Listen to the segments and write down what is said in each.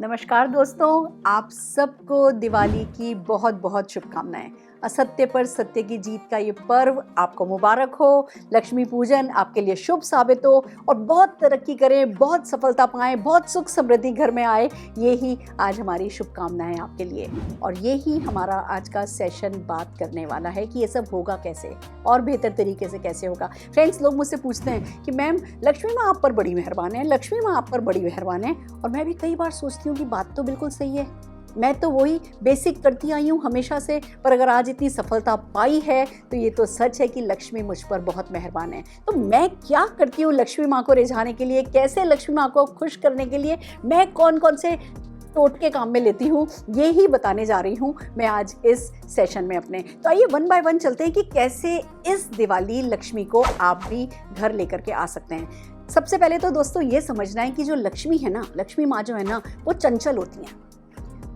नमस्कार दोस्तों, आप सबको दिवाली की बहुत बहुत शुभकामनाएं। असत्य पर सत्य की जीत का ये पर्व आपको मुबारक हो। लक्ष्मी पूजन आपके लिए शुभ साबित हो और बहुत तरक्की करें, बहुत सफलता पाएं, बहुत सुख समृद्धि घर में आए। ये ही आज हमारी शुभकामनाएं आपके लिए। और ये ही हमारा आज का सेशन बात करने वाला है कि ये सब होगा कैसे और बेहतर तरीके से कैसे होगा। फ्रेंड्स, लोग मुझसे पूछते हैं कि मैम लक्ष्मी माँ आप पर बड़ी मेहरबान है, लक्ष्मी माँ आप पर बड़ी मेहरबान है। और मैं भी कई बार सोचती हूँ कि बात तो बिल्कुल सही है, मैं तो वही बेसिक करती आई हूँ हमेशा से, पर अगर आज इतनी सफलता पाई है तो ये तो सच है कि लक्ष्मी मुझ पर बहुत मेहरबान है। तो मैं क्या करती हूँ लक्ष्मी माँ को रिझाने के लिए, कैसे लक्ष्मी माँ को खुश करने के लिए मैं कौन कौन से टोटके काम में लेती हूँ, ये ही बताने जा रही हूँ मैं आज इस सेशन में अपने। तो आइए वन बाय वन चलते हैं कि कैसे इस दिवाली लक्ष्मी को आप भी घर लेकर के आ सकते हैं। सबसे पहले तो दोस्तों ये समझना है कि जो लक्ष्मी है ना, लक्ष्मी माँ जो है ना, वो चंचल होती हैं।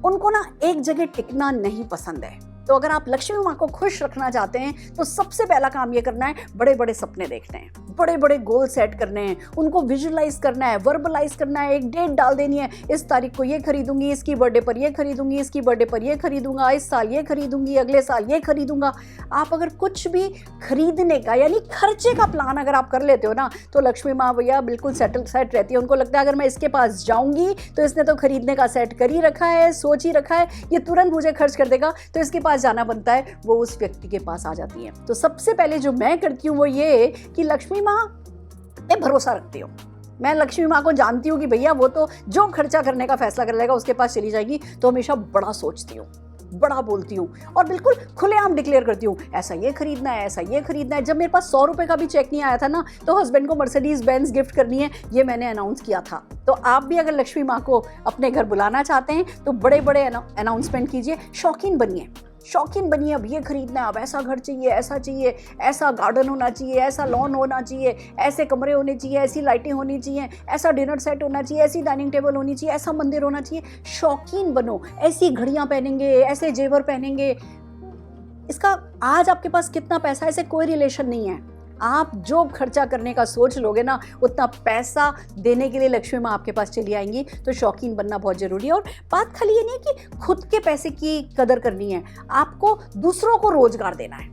उनको ना एक जगह टिकना नहीं पसंद है। तो अगर आप लक्ष्मी माँ को खुश रखना चाहते हैं तो सबसे पहला काम ये करना है, बड़े बड़े सपने देखने हैं, बड़े बड़े गोल सेट करने हैं, उनको विजुअलाइज करना है, वर्बलाइज करना है, एक डेट डाल देनी है, इस तारीख को ये खरीदूंगी, इसकी बर्थडे पर ये खरीदूंगी, इसकी बर्थडे पर ये खरीदूंगा, इस साल ये खरीदूंगी, अगले साल ये खरीदूंगा। आप अगर कुछ भी खरीदने का यानी खर्चे का प्लान अगर आप कर लेते हो ना, तो लक्ष्मी माँ भैया बिल्कुल सेट रहती है। उनको लगता है अगर मैं इसके पास जाऊंगी तो इसने तो खरीदने का सेट कर ही रखा है, सोच ही रखा है, ये तुरंत मुझे खर्च कर देगा, तो इसके पास जाना बनता है। वो उस व्यक्ति के पास आ जाती है। तो सबसे पहले जो मैं करती हूँ वो ये कि लक्ष्मी माँ पे भरोसा रखती हूँ। मैं लक्ष्मी माँ को जानती हूँ कि भैया वो तो जो खर्चा करने का फैसला कर लेगा उसके पास चली जाएगी। तो हमेशा बड़ा सोचती हूँ, बड़ा बोलती हूँ और बिल्कुल खुलेआम डिक्लेयर करती हूँ, ऐसा ये खरीदना है, ऐसा ये खरीदना है। जब मेरे पास 100 रुपए का भी चेक नहीं आया था ना, तो हस्बैंड को मर्सिडीज बेंज गिफ्ट करनी है, ये मैंने अनाउंस किया था। तो आप भी अगर लक्ष्मी माँ को अपने घर बुलाना चाहते हैं तो बड़े बड़े अनाउंसमेंट कीजिए, शौकीन बनिए, शौकीन बनिए। अब ये खरीदना है, अब ऐसा घर चाहिए, ऐसा गार्डन होना चाहिए, ऐसा लॉन होना चाहिए, ऐसे कमरे होने चाहिए, ऐसी लाइटें होनी चाहिए, ऐसा डिनर सेट होना चाहिए, ऐसी डाइनिंग टेबल होनी चाहिए, ऐसा मंदिर होना चाहिए। शौकीन बनो, ऐसी घड़ियां पहनेंगे, ऐसे जेवर पहनेंगे। इसका आज आपके पास कितना पैसा है इससे कोई रिलेशन नहीं है। आप जो खर्चा करने का सोच लोगे ना, उतना पैसा देने के लिए लक्ष्मी माँ आपके पास चली आएंगी। तो शौकीन बनना बहुत जरूरी है। और बात खाली ये नहीं कि खुद के पैसे की कदर करनी है, आपको दूसरों को रोजगार देना है।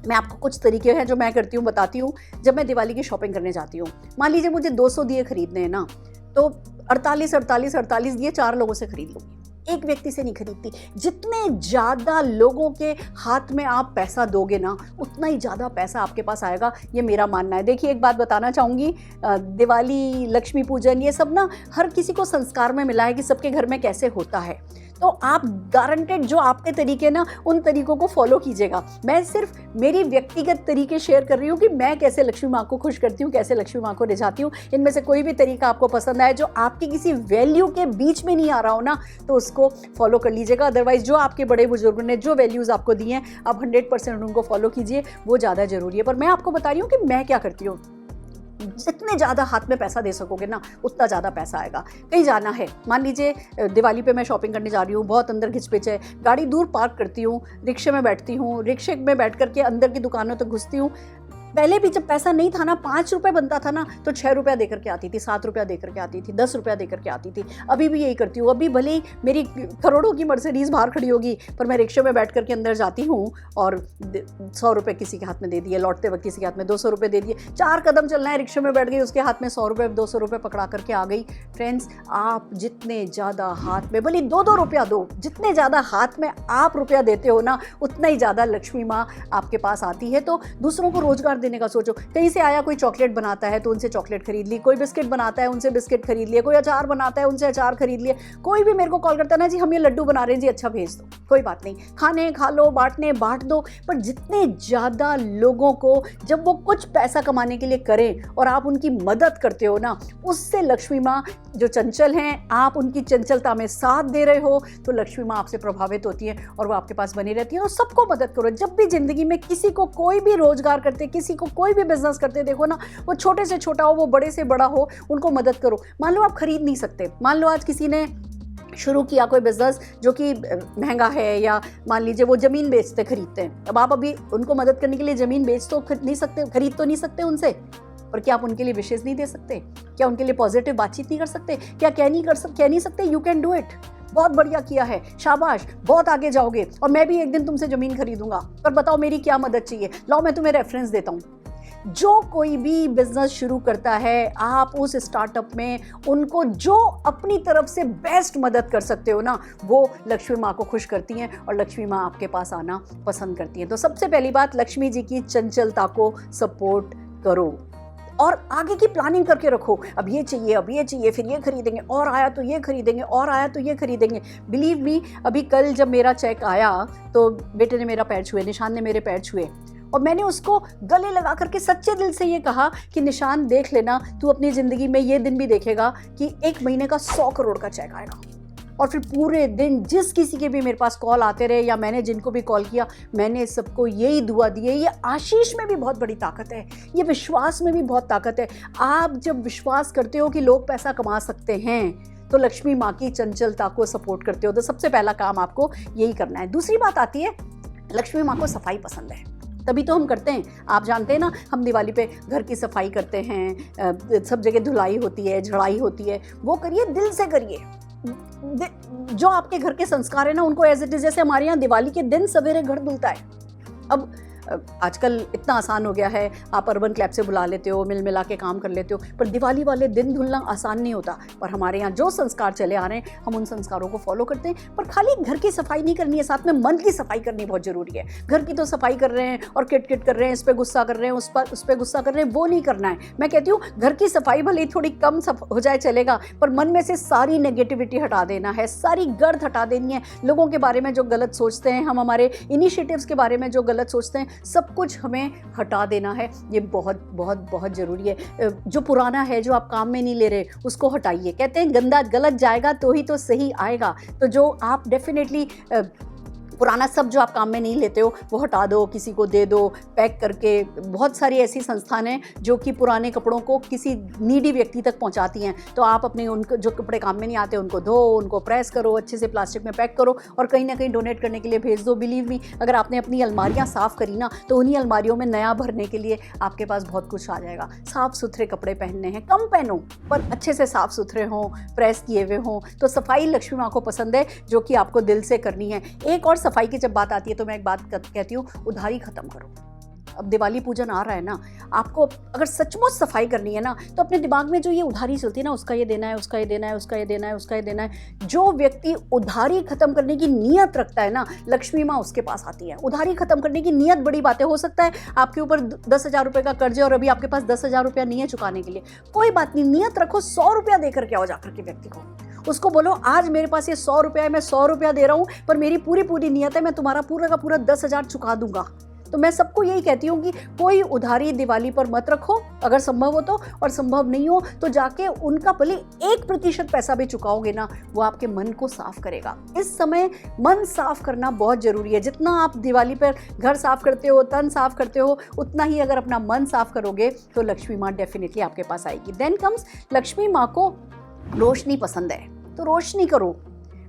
मैं आपको कुछ तरीके हैं जो मैं करती हूँ बताती हूँ। जब मैं दिवाली की शॉपिंग करने जाती हूँ, मान लीजिए मुझे 200 दिए खरीदने हैं ना, तो 48 दिए 4 लोगों से खरीद लूँगी, एक व्यक्ति से नहीं खरीदती। जितने ज़्यादा लोगों के हाथ में आप पैसा दोगे ना, उतना ही ज़्यादा पैसा आपके पास आएगा, ये मेरा मानना है। देखिए, एक बात बताना चाहूँगी, दिवाली, लक्ष्मी पूजन, ये सब ना हर किसी को संस्कार में मिला है कि सबके घर में कैसे होता है। तो आप गारंटेड जो आपके तरीके ना, उन तरीकों को फॉलो कीजिएगा। मैं सिर्फ मेरी व्यक्तिगत तरीके शेयर कर रही हूँ कि मैं कैसे लक्ष्मी माँ को खुश करती हूँ, कैसे लक्ष्मी माँ को रिझाती हूँ। इनमें से कोई भी तरीका आपको पसंद आए जो आपकी किसी वैल्यू के बीच में नहीं आ रहा हो ना, तो उसको फॉलो कर लीजिएगा। अदरवाइज जो आपके बड़े बुजुर्गों ने जो वैल्यूज़ आपको दी हैं, आप 100% उनको फॉलो कीजिए, वो ज़्यादा ज़रूरी है। पर मैं आपको बता रही हूँ कि मैं क्या करती हूँ। जितने ज़्यादा हाथ में पैसा दे सकोगे ना, उतना ज़्यादा पैसा आएगा। कहीं जाना है, मान लीजिए दिवाली पे मैं शॉपिंग करने जा रही हूँ, बहुत अंदर घिचपिच है, गाड़ी दूर पार्क करती हूँ, रिक्शे में बैठती हूँ, रिक्शे में बैठ करके अंदर की दुकानों तक घुसती हूँ। पहले भी जब पैसा नहीं था ना, 5 रुपये बनता था ना, तो 6 रुपया दे करके आती थी, 7 रुपया दे करके आती थी, 10 रुपया दे करके आती थी। अभी भी यही करती हूँ। अभी भले ही मेरी करोड़ों की मर्सिडीज़ बाहर खड़ी होगी, पर मैं रिक्शे में बैठ करके अंदर जाती हूँ और 100 रुपये किसी के हाथ में दे दिए, लौटते वक्त किसी के हाथ में 200 रुपये दे दिए, 4 कदम चलना है, रिक्शे में बैठ गई, उसके हाथ में 100 रुपये 200 रुपये पकड़ा करके आ गई। फ्रेंड्स, आप जितने ज़्यादा हाथ में, भले 2-2 रुपया दो, जितने ज़्यादा हाथ में आप रुपया देते हो ना, उतना ही ज़्यादा लक्ष्मी माँ आपके पास आती है। तो दूसरों को रोजगार देने का सोचो। कहीं से आया, कोई चॉकलेट बनाता है तो उनसे चॉकलेट खरीद ली, कोई बिस्किट बनाता है उनसे बिस्किट खरीद लिए, कोई अचार बनाता है उनसे अचार खरीद लिए। कोई भी मेरे को कॉल करता है ना, जी हम ये लड्डू बना रहे हैं जी, अच्छा भेज दो, कोई बात नहीं, खाने खा लो, बांटने बांट दो। पर जितने ज़्यादा लोगों को जब वो कुछ पैसा कमाने के लिए करें और आप उनकी मदद करते हो ना, उससे लक्ष्मी माँ जो चंचल हैं, आप उनकी चंचलता में साथ दे रहे हो, तो लक्ष्मी माँ आपसे प्रभावित होती है और वो आपके पास बनी रहती है। तो सबको मदद करो। जब भी जिंदगी में किसी को कोई भी रोजगार करते, किसी को कोई भी बिजनेस करते देखो ना, वो छोटे से छोटा हो, वो बड़े से बड़ा हो, उनको मदद करो। मान लो आप खरीद नहीं सकते, मान लो आज किसी ने शुरू किया कोई बिजनेस जो कि महंगा है, या मान लीजिए वो ज़मीन बेचते खरीदते हैं, अब आप अभी उनको मदद करने के लिए ज़मीन बेच तो नहीं सकते, खरीद तो नहीं सकते उनसे, पर क्या आप उनके लिए विशेष नहीं दे सकते? क्या उनके लिए पॉजिटिव बातचीत नहीं कर सकते? क्या कह नहीं सकते यू कैन डू इट, बहुत बढ़िया किया है, शाबाश, बहुत आगे जाओगे, और मैं भी एक दिन तुमसे जमीन खरीदूंगा, पर बताओ मेरी क्या मदद चाहिए, लाओ मैं तुम्हें रेफरेंस देता हूँ। जो कोई भी बिजनेस शुरू करता है, आप उस स्टार्टअप में उनको जो अपनी तरफ से बेस्ट मदद कर सकते हो ना, वो लक्ष्मी माँ को खुश करती हैं और लक्ष्मी माँ आपके पास आना पसंद करती हैं। तो सबसे पहली बात, लक्ष्मी जी की चंचलता को सपोर्ट करो और आगे की प्लानिंग करके रखो। अब ये चाहिए, फिर ये खरीदेंगे, और आया तो ये खरीदेंगे, और आया तो ये खरीदेंगे। बिलीव मी, अभी कल जब मेरा चेक आया तो बेटे ने मेरा पैर छुए, निशान ने मेरे पैर छुए, और मैंने उसको गले लगा करके सच्चे दिल से ये कहा कि निशान देख लेना, तू अपनी ज़िंदगी में ये दिन भी देखेगा कि 1 महीने का 100 करोड़ का चेक आएगा। और फिर पूरे दिन जिस किसी के भी मेरे पास कॉल आते रहे या मैंने जिनको भी कॉल किया, मैंने सबको यही दुआ दी है। ये आशीष में भी बहुत बड़ी ताकत है, ये विश्वास में भी बहुत ताकत है। आप जब विश्वास करते हो कि लोग पैसा कमा सकते हैं तो लक्ष्मी माँ की चंचलता को सपोर्ट करते हो। तो सबसे पहला काम आपको यही करना है। दूसरी बात आती है, लक्ष्मी माँ को सफाई पसंद है, तभी तो हम करते हैं। आप जानते हैं ना, हम दिवाली पे घर की सफाई करते हैं, सब जगह धुलाई होती है, झड़ाई होती है, वो करिए, दिल से करिए। जो आपके घर के संस्कार है ना, उनको एज इट इज, जैसे हमारे यहाँ दिवाली के दिन सवेरे घर धुलता है। अब आजकल इतना आसान हो गया है, आप अर्बन क्लैब से बुला लेते हो, मिल मिला के काम कर लेते हो, पर दिवाली वाले दिन धुलना आसान नहीं होता। पर हमारे यहाँ जो संस्कार चले आ रहे हैं, हम उन संस्कारों को फॉलो करते हैं। पर खाली घर की सफाई नहीं करनी है, साथ में मन की सफाई करनी बहुत जरूरी है। घर की तो सफाई कर रहे हैं और किट किट कर रहे हैं, इस पर गुस्सा कर रहे हैं, उस पर गुस्सा कर रहे हैं, वो नहीं करना है। मैं कहती हूँ घर की सफाई भले ही थोड़ी कम हो जाए चलेगा, पर मन में से सारी नेगेटिविटी हटा देना है, सारी गर्द हटा देनी है। लोगों के बारे में जो गलत सोचते हैं, हम हमारे इनिशिएटिव्स के बारे में जो गलत सोचते हैं, सब कुछ हमें हटा देना है। ये बहुत बहुत बहुत ज़रूरी है। जो पुराना है, जो आप काम में नहीं ले रहे, उसको हटाइए। कहते हैं गंदा गलत जाएगा तो ही तो सही आएगा। तो जो आप डेफिनेटली पुराना सब जो आप काम में नहीं लेते हो, वो हटा दो, किसी को दे दो पैक करके। बहुत सारी ऐसी संस्थान हैं जो कि पुराने कपड़ों को किसी नीडी व्यक्ति तक पहुंचाती हैं। तो आप अपने उनको जो कपड़े काम में नहीं आते उनको धो, उनको प्रेस करो, अच्छे से प्लास्टिक में पैक करो और कहीं ना कहीं डोनेट करने के लिए भेज दो। बिलीव मी, अगर आपने अपनी अलमारियाँ साफ़ करी ना, तो उन्हीं अलमारियों में नया भरने के लिए आपके पास बहुत कुछ आ जाएगा। साफ़ सुथरे कपड़े पहनने हैं, कम पहनो पर अच्छे से साफ़ सुथरे हों, प्रेस किए हुए हों। तो सफाई लक्ष्मी माँ को पसंद है, जो कि आपको दिल से करनी है। एक और सफाई की जब बात आती है तो मैं एक बात कहती हूँ, उधारी खत्म करो। अब दिवाली पूजन आ रहा है ना, आपको अगर सचमुच सफाई करनी है ना, तो अपने दिमाग में जो ये उधारी चलती है ना, उसका ये देना है, उसका ये देना है, उसका ये देना है, उसका ये देना है, जो व्यक्ति उधारी खत्म करने की नीयत रखता है ना, लक्ष्मी माँ उसके पास आती है। उधारी खत्म करने की नीयत बड़ी बात है। हो सकता है आपके ऊपर 10,000 रुपये का कर्ज है और अभी आपके पास 10,000 रुपया नहीं है चुकाने के लिए, कोई बात नहीं, नीयत रखो, 100 रुपया देकर के आओ जाकर के व्यक्ति को। उसको बोलो, आज मेरे पास ये 100 रुपया है, मैं 100 रुपया दे रहा हूँ, पर मेरी पूरी नीयत है, मैं तुम्हारा पूरा का पूरा 10,000 चुका दूंगा। तो मैं सबको यही कहती हूँ कि कोई उधारी दिवाली पर मत रखो, अगर संभव हो तो, और संभव नहीं हो तो जाके उनका भले 1% पैसा भी चुकाओगे ना, वो आपके मन को साफ करेगा। इस समय मन साफ करना बहुत जरूरी है। जितना आप दिवाली पर घर साफ करते हो, तन साफ करते हो, उतना ही अगर अपना मन साफ करोगे तो लक्ष्मी माँ डेफिनेटली आपके पास आएगी। देन कम्स, लक्ष्मी माँ को रोशनी पसंद है, तो रोशनी करो,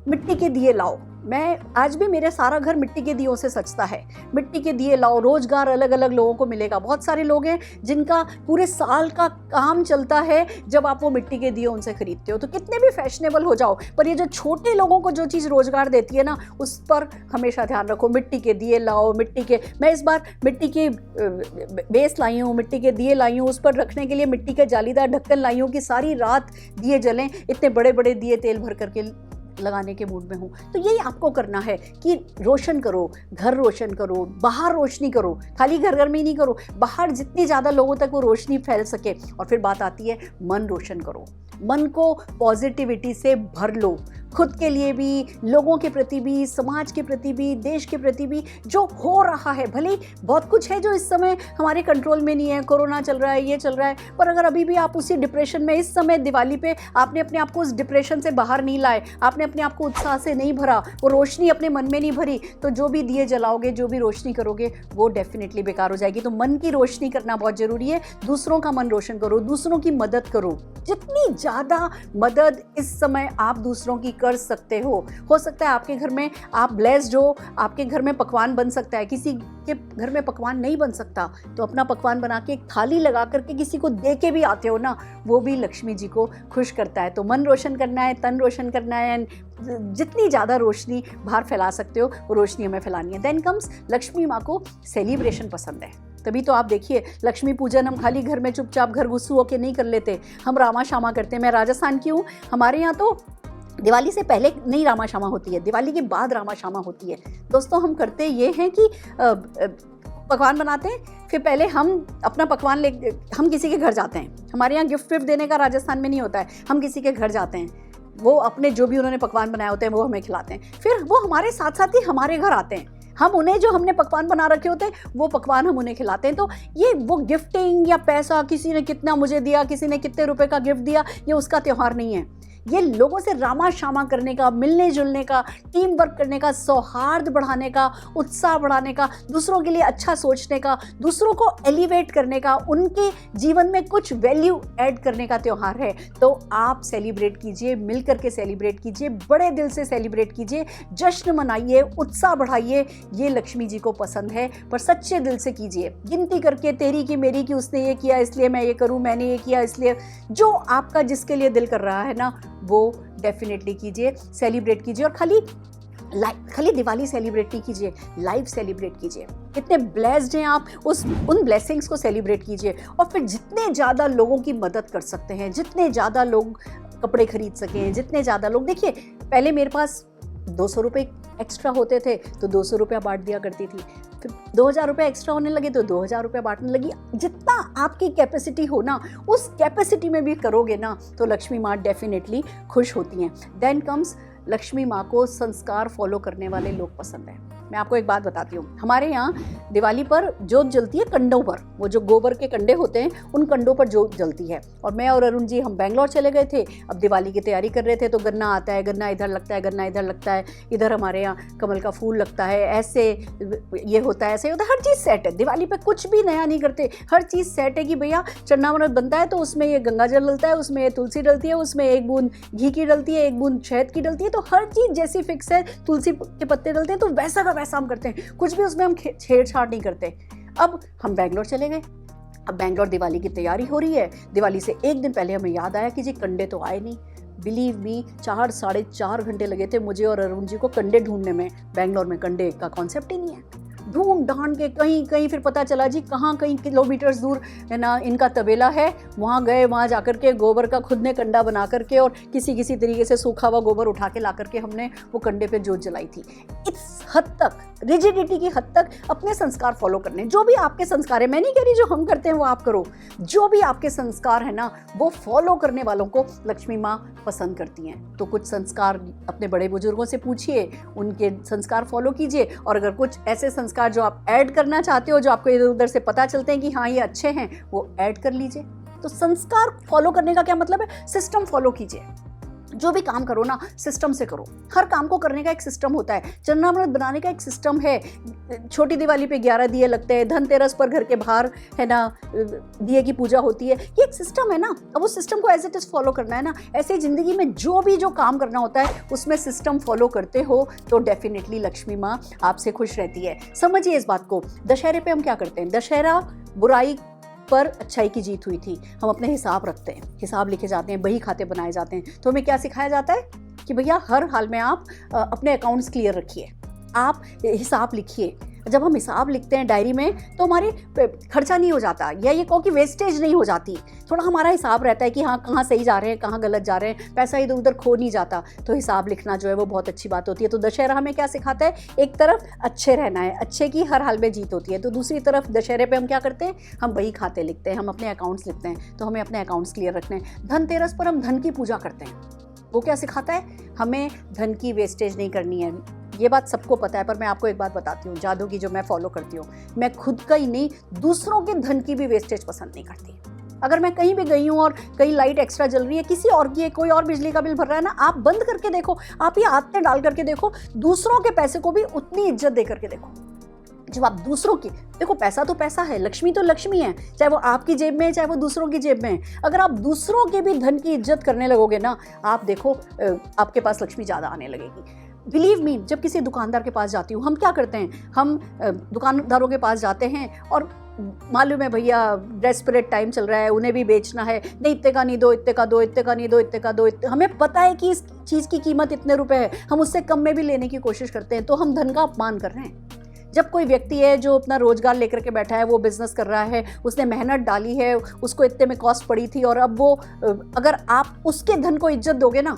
मिट्टी के दिए लाओ। मैं आज भी, मेरे सारा घर मिट्टी के दियों से सजता है। मिट्टी के दिए लाओ, रोजगार अलग अलग लोगों को मिलेगा। बहुत सारे लोग हैं जिनका पूरे साल का काम चलता है जब आप वो मिट्टी के दिए उनसे खरीदते हो। तो कितने भी फैशनेबल हो जाओ, पर ये जो छोटे लोगों को जो चीज़ रोजगार देती है ना, उस पर हमेशा ध्यान रखो। मिट्टी के दिए लाओ, मिट्टी के, मैं इस बार मिट्टी के बेस लाई हूँ, मिट्टी के दिए लाई हूँ, उस पर रखने के लिए मिट्टी का जालीदार ढक्कन लाई हूँ कि सारी रात दिए जलें। इतने बड़े बड़े दिए तेल भर करके लगाने के मूड में हूँ। तो यही आपको करना है कि रोशन करो, घर रोशन करो, बाहर रोशनी करो। खाली घर घर में ही नहीं करो, बाहर जितनी ज़्यादा लोगों तक वो रोशनी फैल सके। और फिर बात आती है, मन रोशन करो, मन को पॉजिटिविटी से भर लो, खुद के लिए भी, लोगों के प्रति भी, समाज के प्रति भी, देश के प्रति भी। जो हो रहा है, भले बहुत कुछ है जो इस समय हमारे कंट्रोल में नहीं है, कोरोना चल रहा है, ये चल रहा है, पर अगर अभी भी आप उसी डिप्रेशन में, इस समय दिवाली पे आपने अपने आप को उस डिप्रेशन से बाहर नहीं लाए, आपने अपने आप को उत्साह से नहीं भरा, वो रोशनी अपने मन में नहीं भरी, तो जो भी दिए जलाओगे, जो भी रोशनी करोगे, वो डेफिनेटली बेकार हो जाएगी। तो मन की रोशनी करना बहुत जरूरी है। दूसरों का मन रोशन करो, दूसरों की मदद करो। जितनी ज़्यादा मदद इस समय आप दूसरों की कर सकते हो सकता है आपके घर में आप ब्लेस्ड हो, आपके घर में पकवान बन सकता है, किसी के घर में पकवान नहीं बन सकता तो अपना पकवान बना के एक थाली लगा करके किसी को दे के भी आते हो ना, वो भी लक्ष्मी जी को खुश करता है। तो मन रोशन करना है, तन रोशन करना है, जितनी ज़्यादा रोशनी बाहर फैला सकते हो वो रोशनी हमें फैलानी है। देन कम्स लक्ष्मी माँ को सेलिब्रेशन पसंद है, तभी तो आप देखिए लक्ष्मी पूजन हम खाली घर में चुपचाप घर घुस्सू होके नहीं कर लेते, हम रामा शामा करते हैं। मैं राजस्थान की हूँ, हमारे यहाँ तो दिवाली से पहले नहीं रामा शामा होती है, दिवाली के बाद रामा शामा होती है। दोस्तों हम करते ये हैं कि पकवान बनाते हैं, फिर पहले हम अपना पकवान हम किसी के घर जाते हैं। हमारे यहाँ गिफ्ट विफ्ट देने का राजस्थान में नहीं होता है, हम किसी के घर जाते हैं, वो अपने जो भी उन्होंने पकवान बनाए होते हैं वो हमें खिलाते हैं, फिर वो हमारे साथ साथ ही हमारे घर आते हैं, हम उन्हें जो हमने पकवान बना रखे होते हैं वो पकवान हम उन्हें खिलाते हैं। तो ये वो गिफ्टिंग या पैसा, किसी ने कितना मुझे दिया, किसी ने कितने रुपए का गिफ्ट दिया, ये उसका त्यौहार नहीं है। ये लोगों से रामा शामा करने का, मिलने जुलने का, टीम वर्क करने का, सौहार्द बढ़ाने का, उत्साह बढ़ाने का, दूसरों के लिए अच्छा सोचने का, दूसरों को एलिवेट करने का, उनके जीवन में कुछ वैल्यू ऐड करने का त्यौहार है। तो आप सेलिब्रेट कीजिए, मिल करके सेलिब्रेट कीजिए, बड़े दिल से सेलिब्रेट कीजिए, जश्न मनाइए, उत्साह बढ़ाइए। ये लक्ष्मी जी को पसंद है, पर सच्चे दिल से कीजिए, गिनती करके तेरी की मेरी की, उसने ये किया इसलिए मैं ये करूं, मैंने ये किया इसलिए। जो आपका जिसके लिए दिल कर रहा है ना वो डेफिनेटली कीजिए, सेलिब्रेट कीजिए। और खाली दिवाली सेलिब्रेट नहीं कीजिए, लाइफ सेलिब्रेट कीजिए। कितने ब्लेस्ड हैं आप, उन ब्लेसिंग्स को सेलिब्रेट कीजिए। और फिर जितने ज़्यादा लोगों की मदद कर सकते हैं, जितने ज़्यादा लोग कपड़े खरीद सकें, जितने ज़्यादा लोग, देखिए पहले मेरे पास 200 रुपये एक्स्ट्रा होते थे तो 200 रुपया बांट दिया करती थी, फिर 2000 रुपये एक्स्ट्रा होने लगे तो 2000 रुपये बांटने लगी। जितना आपकी कैपेसिटी हो ना, उस कैपेसिटी में भी करोगे ना तो लक्ष्मी माँ डेफिनेटली खुश होती हैं। देन कम्स लक्ष्मी माँ को संस्कार फॉलो करने वाले लोग पसंद हैं। मैं आपको एक बात बताती हूँ, हमारे यहाँ दिवाली पर जोत जलती है कंडों पर, वो जो गोबर के कंडे होते हैं उन कंडों पर जोत जलती है। और मैं और अरुण जी हम बेंगलोर चले गए थे, अब दिवाली की तैयारी कर रहे थे, तो गन्ना आता है, गन्ना इधर लगता है, गन्ना इधर लगता है, इधर हमारे यहाँ कमल का फूल लगता है, ऐसे ये होता है, ऐसे होता है, हर चीज़ सेट है। दिवाली पर कुछ भी नया नहीं करते, हर चीज़ सेट है कि भैया चन्नामृत बनता है तो उसमें ये गंगा जल डलता है, उसमें ये तुलसी डलती है, उसमें एक बूंद घी की डलती है, एक बूंद शहद की डलती है, तो हर चीज़ जैसी फिक्स है, तुलसी के पत्ते डलते हैं तो वैसा का वैसा हम करते हैं, कुछ भी उसमें हम छेड़छाड़ नहीं करते। अब हम बेंगलोर चले गए, अब बेंगलोर दिवाली की तैयारी हो रही है, दिवाली से एक दिन पहले हमें याद आया कि जी कंडे तो आए नहीं। बिलीव मी 4-4.5 घंटे लगे थे मुझे और अरुण जी को कंडे ढूंढने में। बेंगलोर में कंडे का कॉन्सेप्ट ही नहीं है, ढूंढ ढांड के कहीं फिर पता चला जी कहीं किलोमीटर्स दूर है ना इनका तबेला है, वहाँ गए, वहाँ जाकर के गोबर का खुद ने कंडा बना करके और किसी तरीके से सूखा हुआ गोबर उठा के ला करके हमने वो कंडे पे जोत जलाई थी। इस हद तक, रिजिडिटी की हद तक अपने संस्कार फॉलो करने। जो भी आपके संस्कार है, मैं नहीं कह रही जो हम करते हैं वो आप करो, जो भी आपके संस्कार है ना वो फॉलो करने वालों को लक्ष्मी माँ पसंद करती हैं। तो कुछ संस्कार अपने बड़े बुजुर्गों से पूछिए, उनके संस्कार फॉलो कीजिए, और अगर कुछ ऐसे संस्कार जो आप ऐड करना चाहते हो, जो आपको इधर उधर से पता चलते हैं कि हाँ ये अच्छे हैं, वो ऐड कर लीजिए। तो संस्कार फॉलो करने का क्या मतलब है? सिस्टम फॉलो कीजिए। जो भी काम करो ना सिस्टम से करो, हर काम को करने का एक सिस्टम होता है, चन्नामृत बनाने का एक सिस्टम है। छोटी दिवाली पे 11 दिए लगते हैं, धनतेरस पर घर के बाहर है ना दिए की पूजा होती है, ये एक सिस्टम है ना। अब उस सिस्टम को एज इट इज फॉलो करना है ना। ऐसे ही जिंदगी में जो काम करना होता है उसमें सिस्टम फॉलो करते हो तो डेफिनेटली लक्ष्मी माँ आपसे खुश रहती है। समझिए इस बात को। दशहरे पे हम क्या करते हैं? दशहरा बुराई पर अच्छाई की जीत हुई थी। हम अपने हिसाब रखते हैं, हिसाब लिखे जाते हैं, बही खाते बनाए जाते हैं। तो हमें क्या सिखाया जाता है कि भैया हर हाल में आप अपने अकाउंट्स क्लियर रखिए, आप हिसाब लिखिए। जब हम हिसाब लिखते हैं डायरी में तो हमारे खर्चा नहीं हो जाता, या ये कहो कि वेस्टेज नहीं हो जाती। थोड़ा हमारा हिसाब रहता है कि हाँ कहाँ सही जा रहे हैं, कहाँ गलत जा रहे हैं, पैसा इधर उधर खो नहीं जाता। तो हिसाब लिखना जो है वो बहुत अच्छी बात होती है। तो दशहरा हमें क्या सिखाता है? एक तरफ अच्छे रहना है, अच्छे की हर हाल में जीत होती है, तो दूसरी तरफ दशहरे पे हम क्या करते हैं? हम वही खाते लिखते हैं, हम अपने अकाउंट्स लिखते हैं। तो हमें अपने अकाउंट्स क्लियर रखने हैं। धनतेरस पर हम धन की पूजा करते हैं, वो क्या सिखाता है? हमें धन की वेस्टेज नहीं करनी है। ये बात सबको पता है, पर मैं आपको एक बात बताती हूँ जादू की, जो मैं फॉलो करती हूँ। मैं खुद का ही नहीं, दूसरों के धन की भी वेस्टेज पसंद नहीं करती। अगर मैं कहीं भी गई हूँ और कहीं लाइट एक्स्ट्रा जल रही है, किसी और की कोई और बिजली का बिल भर रहा है ना, आप बंद करके देखो, आप ये आदतें डाल करके देखो, दूसरों के पैसे को भी उतनी इज्जत दे करके देखो। जब आप दूसरों की, देखो पैसा तो पैसा है, लक्ष्मी तो लक्ष्मी है, चाहे वो आपकी जेब में है चाहे वो दूसरों की जेब में है। अगर आप दूसरों के भी धन की इज्जत करने लगोगे ना, आप देखो आपके पास लक्ष्मी ज़्यादा आने लगेगी। बिलीव मी, जब किसी दुकानदार के पास जाती हूँ, हम क्या करते हैं, हम दुकानदारों के पास जाते हैं और मालूम है भैया डेस्परेट टाइम चल रहा है, उन्हें भी बेचना है, नहीं इतने का नहीं दो, इतने का दो, इतने का नहीं दो, इतने का दो, हमें पता है कि इस चीज़ की कीमत इतने रुपए है, हम उससे कम में भी लेने की कोशिश करते हैं, तो हम धन का अपमान कर रहे हैं। जब कोई व्यक्ति है जो अपना रोजगार लेकर के बैठा है, वो बिजनेस कर रहा है, उसने मेहनत डाली है, उसको इतने में कॉस्ट पड़ी थी, और अब वो अगर आप उसके धन को इज्जत दोगे ना,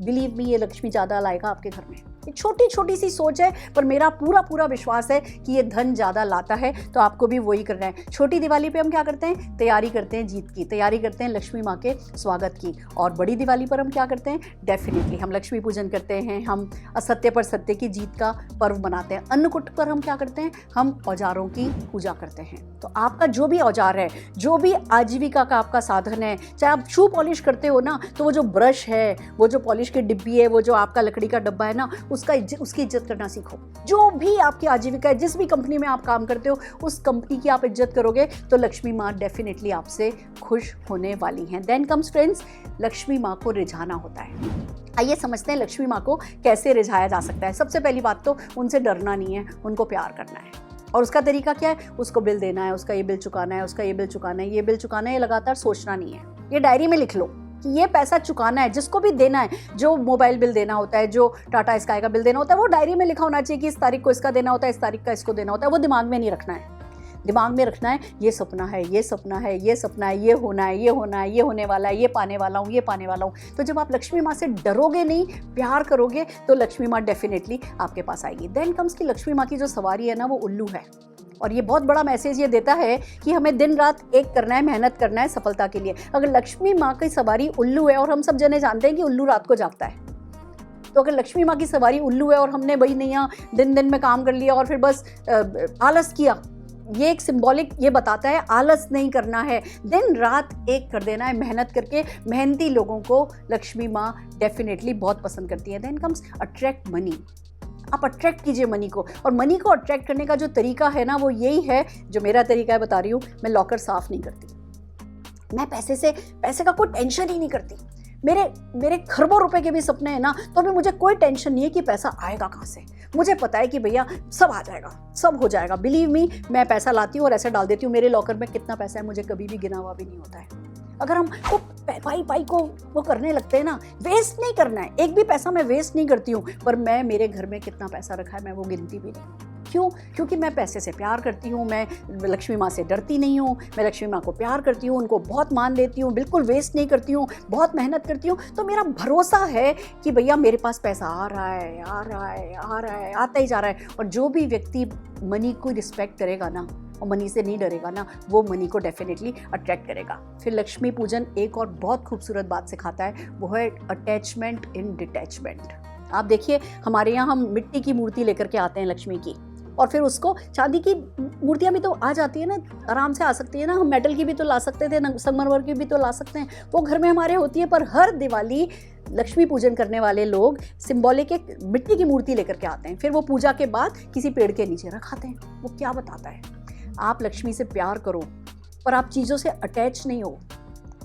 बिलीव मी, ये लक्ष्मी ज़्यादा लाएगा आपके घर में। ये छोटी छोटी सी सोच है, पर मेरा पूरा पूरा विश्वास है कि ये धन ज़्यादा लाता है, तो आपको भी वही करना है। छोटी दिवाली पे हम क्या करते हैं, तैयारी करते हैं जीत की, तैयारी करते हैं लक्ष्मी माँ के स्वागत की। और बड़ी दिवाली पर हम क्या करते हैं, डेफिनेटली हम लक्ष्मी पूजन करते हैं, हम असत्य पर सत्य की जीत का पर्व मनाते हैं। अन्नकूट पर हम क्या करते हैं, हम औजारों की पूजा करते हैं। तो आपका जो भी औजार है, जो भी आजीविका का आपका साधन है, चाहे आप शू पॉलिश करते हो ना, तो वो जो ब्रश है, वो जो पॉलिश की डिब्बी है, वो जो आपका लकड़ी का डब्बा है ना, उसकी इज्जत करना सीखो। जो भी आपकी आजीविका है, जिस भी कंपनी में आप काम करते हो, उस कंपनी की आप इज्जत करोगे तो लक्ष्मी माँ डेफिनेटली आपसे खुश होने वाली हैं। देन कम्स फ्रेंड्स, लक्ष्मी माँ को रिझाना होता है। आइए समझते हैं लक्ष्मी माँ को कैसे रिझाया जा सकता है। सबसे पहली बात तो उनसे डरना नहीं है, उनको प्यार करना है। और उसका तरीका क्या है, उसको बिल देना है, उसका ये बिल चुकाना है, उसका ये बिल चुकाना है, ये बिल चुकाना है, ये लगातार सोचना नहीं है। ये डायरी में लिख लो कि ये पैसा चुकाना है, जिसको भी देना है, जो मोबाइल बिल देना होता है, जो टाटा स्काई का बिल देना होता है, वो डायरी में लिखा होना चाहिए कि इस तारीख को इसका देना होता है, इस तारीख का इसको देना होता है। वो दिमाग में नहीं रखना है, दिमाग में रखना है ये सपना है, ये सपना है, ये सपना है, ये होना है, ये होना है, ये होने वाला है, ये पाने वाला हूँ, ये पाने वाला हूँ। तो जब आप लक्ष्मी माँ से डरोगे नहीं, प्यार करोगे, तो लक्ष्मी माँ डेफिनेटली आपके पास आएगी। देन कम्स की लक्ष्मी माँ की जो सवारी है ना, वो उल्लू है। और ये बहुत बड़ा मैसेज ये देता है कि हमें दिन रात एक करना है, मेहनत करना है सफलता के लिए। अगर लक्ष्मी माँ की सवारी उल्लू है, और हम सब जने जानते हैं कि उल्लू रात को जागता है, तो अगर लक्ष्मी माँ की सवारी उल्लू है और हमने भाई नहीं दिन दिन में काम कर लिया और फिर बस आलस किया, ये एक सिंबॉलिक ये बताता है आलस नहीं करना है, दिन रात एक कर देना है मेहनत करके। मेहनती लोगों को लक्ष्मी माँ डेफिनेटली बहुत पसंद करती है। Then comes attract money. आप अट्रैक्ट कीजिए मनी को, और मनी को अट्रैक्ट करने का जो तरीका है ना, वो यही है, जो मेरा तरीका है बता रही हूँ। मैं लॉकर साफ नहीं करती, मैं पैसे का कोई टेंशन ही नहीं करती। मेरे खरबों रुपए के भी सपने हैं ना, तो अभी मुझे कोई टेंशन नहीं है कि पैसा आएगा कहाँ से। मुझे पता है कि भैया सब आ जाएगा, सब हो जाएगा। बिलीव मी, मैं पैसा लाती हूँ और ऐसे डाल देती हूँ। मेरे लॉकर में कितना पैसा है मुझे कभी भी गिना हुआ भी नहीं होता है। अगर हम वो पाई को वो करने लगते हैं ना, वेस्ट नहीं करना है, एक भी पैसा मैं वेस्ट नहीं करती हूँ। पर मैं मेरे घर में कितना पैसा रखा है मैं वो गिनती भी नहीं। क्यों? क्योंकि मैं पैसे से प्यार करती हूँ, मैं लक्ष्मी माँ से डरती नहीं हूँ, मैं लक्ष्मी माँ को प्यार करती हूँ, उनको बहुत मान देती हूँ, बिल्कुल वेस्ट नहीं करती हूँ, बहुत मेहनत करती हूँ। तो मेरा भरोसा है कि भैया मेरे पास पैसा आ रहा है, आ रहा है, आ रहा है, आता ही जा रहा है। और जो भी व्यक्ति मनी को रिस्पेक्ट करेगा ना, और मनी से नहीं डरेगा ना, वो मनी को डेफिनेटली अट्रैक्ट करेगा। फिर लक्ष्मी पूजन एक और बहुत खूबसूरत बात सिखाता है, वो है अटैचमेंट इन डिटैचमेंट। आप देखिए, हमारे यहाँ हम मिट्टी की मूर्ति लेकर के आते हैं लक्ष्मी की, और फिर उसको चांदी की मूर्तियाँ भी तो आ जाती है ना, आराम से आ सकती है ना। हम मेटल की भी तो ला सकते थे, संगमरमर की भी तो ला सकते हैं, वो घर में हमारे होती है। पर हर दिवाली लक्ष्मी पूजन करने वाले लोग सिंबॉलिक एक मिट्टी की मूर्ति लेकर के आते हैं, फिर वो पूजा के बाद किसी पेड़ के नीचे रखाते हैं। वो क्या बताता है? आप लक्ष्मी से प्यार करो, पर आप चीज़ों से अटैच नहीं हो,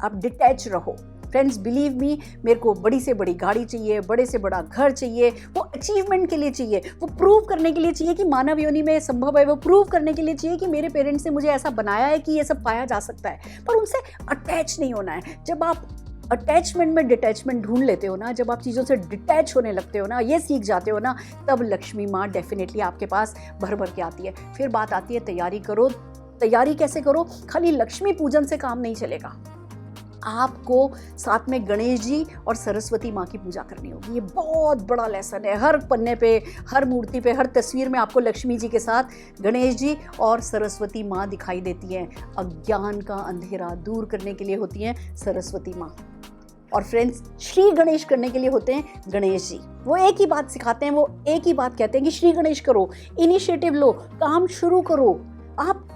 आप डिटैच रहो। फ्रेंड्स, बिलीव मी, मेरे को बड़ी से बड़ी गाड़ी चाहिए, बड़े से बड़ा घर चाहिए, वो अचीवमेंट के लिए चाहिए, वो प्रूव करने के लिए चाहिए कि मानव योनि में संभव है, वो प्रूव करने के लिए चाहिए कि मेरे पेरेंट्स ने मुझे ऐसा बनाया है कि ये सब पाया जा सकता है। पर उनसे अटैच नहीं होना है। जब आप अटैचमेंट में डिटैचमेंट ढूंढ लेते हो ना, जब आप चीज़ों से डिटैच होने लगते हो ना, ये सीख जाते हो ना, तब लक्ष्मी माँ डेफिनेटली आपके पास भर भर के आती है। फिर बात आती है तैयारी करो। तैयारी कैसे करो? खाली लक्ष्मी पूजन से काम नहीं चलेगा, आपको साथ में गणेश जी और सरस्वती माँ की पूजा करनी होगी। ये बहुत बड़ा लेसन है। हर पन्ने पे, हर मूर्ति पे, हर तस्वीर में आपको लक्ष्मी जी के साथ गणेश जी और सरस्वती माँ दिखाई देती हैं। अज्ञान का अंधेरा दूर करने के लिए होती हैं सरस्वती माँ। और फ्रेंड्स, श्री गणेश करने के लिए होते हैं गणेश जी। वो एक ही बात सिखाते हैं, वो एक ही बात कहते हैं कि श्री गणेश करो, इनिशिएटिव लो, काम शुरू करो। आप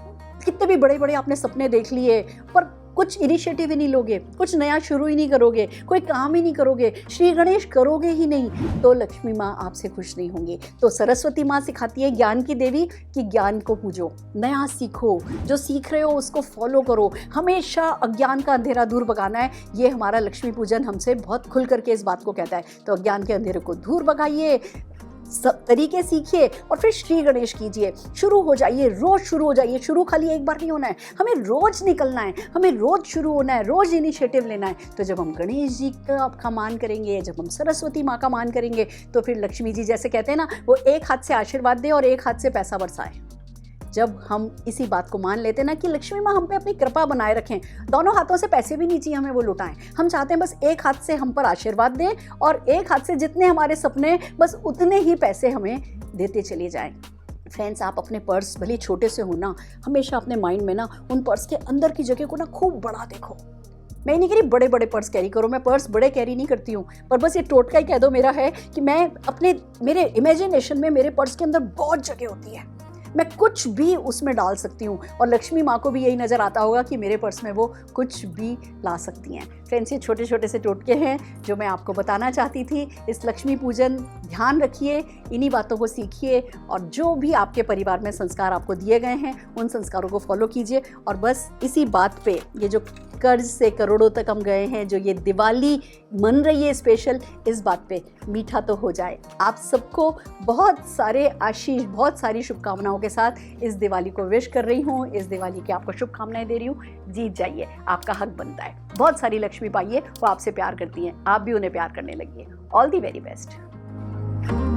कितने भी बड़े बड़े आपने सपने देख लिए, पर कुछ इनिशिएटिव ही नहीं लोगे, कुछ नया शुरू ही नहीं करोगे, कोई काम ही नहीं करोगे, श्री गणेश करोगे ही नहीं, तो लक्ष्मी माँ आपसे खुश नहीं होंगी। तो सरस्वती माँ सिखाती है ज्ञान की देवी कि ज्ञान को पूजो, नया सीखो, जो सीख रहे हो उसको फॉलो करो, हमेशा अज्ञान का अंधेरा दूर भगाना है। ये हमारा लक्ष्मी पूजन हमसे बहुत खुल करके इस बात को कहता है। तो अज्ञान के अंधेरे को दूर भगाइए, सब तरीके सीखिए और फिर श्री गणेश कीजिए। शुरू हो जाइए, रोज शुरू हो जाइए। शुरू खाली एक बार नहीं होना है, हमें रोज निकलना है, हमें रोज शुरू होना है, रोज इनिशिएटिव लेना है। तो जब हम गणेश जी का मान करेंगे, जब हम सरस्वती माँ का मान करेंगे, तो फिर लक्ष्मी जी जैसे कहते हैं ना, वो एक हाथ से आशीर्वाद दे और एक हाथ से पैसा बरसाए। जब हम इसी बात को मान लेते हैं ना कि लक्ष्मी माँ हम पे अपनी कृपा बनाए रखें, दोनों हाथों से पैसे भी नहीं चाहिए हमें वो लुटाएं, हम चाहते हैं बस एक हाथ से हम पर आशीर्वाद दें और एक हाथ से जितने हमारे सपने बस उतने ही पैसे हमें देते चले जाएं। फ्रेंड्स, आप अपने पर्स भले छोटे से हो ना, हमेशा अपने माइंड में ना उन पर्स के अंदर की जगह को ना खूब बड़ा देखो। मैं नहीं कह रही बड़े बड़े पर्स कैरी करो, मैं पर्स बड़े कैरी नहीं करती हूँ, पर बस ये टोटका ही कह दो मेरा है कि मैं मेरे इमेजिनेशन में मेरे पर्स के अंदर बहुत जगह होती है, मैं कुछ भी उसमें डाल सकती हूँ और लक्ष्मी माँ को भी यही नज़र आता होगा कि मेरे पर्स में वो कुछ भी ला सकती हैं। फ्रेंड्स, ये छोटे छोटे से टोटके हैं जो मैं आपको बताना चाहती थी। इस लक्ष्मी पूजन ध्यान रखिए, इन्हीं बातों को सीखिए और जो भी आपके परिवार में संस्कार आपको दिए गए हैं उन संस्कारों को फॉलो कीजिए। और बस इसी बात पे, ये जो कर्ज से करोड़ों तक हम गए हैं, जो ये दिवाली मन रही है स्पेशल, इस बात पे मीठा तो हो जाए। आप सबको बहुत सारे आशीष, बहुत सारी शुभकामनाओं के साथ इस दिवाली को विश कर रही हूँ। इस दिवाली की आपको शुभकामनाएं दे रही हूँ। जीत जाइए, आपका हक बनता है। बहुत सारी लक्ष्मी पाइए, वो आपसे प्यार करती हैं, आप भी उन्हें प्यार करने लगिए। All the very best.